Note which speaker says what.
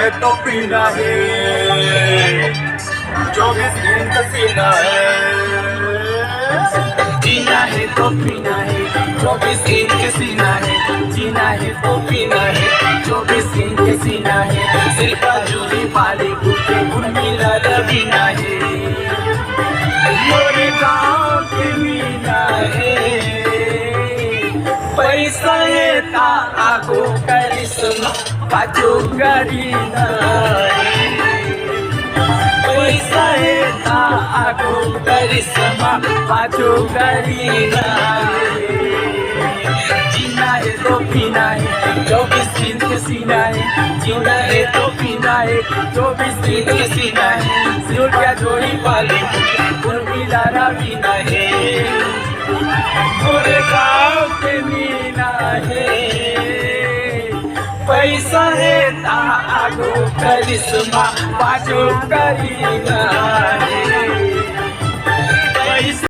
Speaker 1: है तो पीना है, 24 इंच सीना है। जीना है तो पीना है, 24 इंच सीना है। जीना है तो पीना है, 24 इंच सीना है। सिर्फ जूही वाले गुटे उर्मिला रवीना है, मोरे गाँव के मीना है। पैसा है ता आगो करिश्मा बाजो करीना है। पैसा है ता आगो करिश्मा बाजो करीना है। जीना है तो पीना है, 24 इंच सीना है। जीना है तो पीना है, 24 इंच सीना है। सूर्या जोड़ी वाली उर्मिला रवीना है, मोरे गाँव के मीना है। पैसा है ता आगो करिश्मा बाजो करीना है।